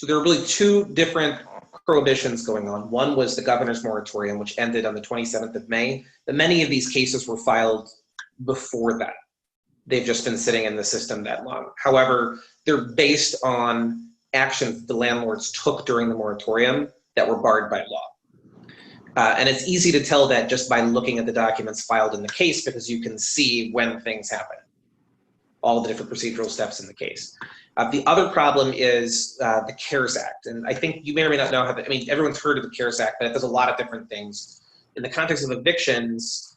So there were really two different prohibitions going on. One was the governor's moratorium, which ended on the 27th of May. But many of these cases were filed before that. They've just been sitting in the system that long. However, they're based on actions the landlords took during the moratorium that were barred by law. And it's easy to tell that just by looking at the documents filed in the case, because you can see when things happen, all the different procedural steps in the case. The other problem is the CARES Act. And I think you may or may not know how, everyone's heard of the CARES Act, but it does a lot of different things. In the context of evictions,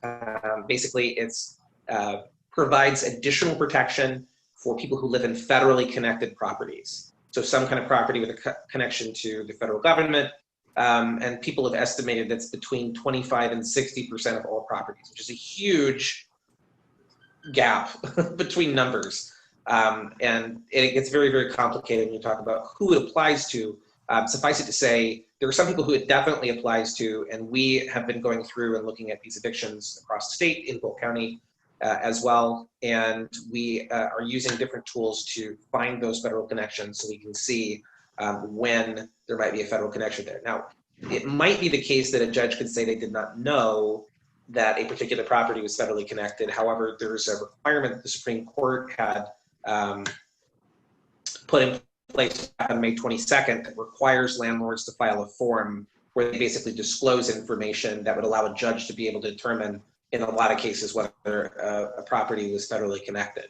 basically it's provides additional protection for people who live in federally connected properties. So some kind of property with a connection to the federal government, and people have estimated that's between 25 and 60% of all properties, which is a huge gap between numbers. And it gets very, very complicated when you talk about who it applies to. Suffice it to say, there are some people who it definitely applies to, and we have been going through and looking at these evictions across the state in Polk County as well, and we are using different tools to find those federal connections so we can see when there might be a federal connection there. Now, it might be the case that a judge could say they did not know that a particular property was federally connected. However, there's a requirement that the Supreme Court had put in place on May 22nd that requires landlords to file a form where they basically disclose information that would allow a judge to be able to determine in a lot of cases whether a property was federally connected.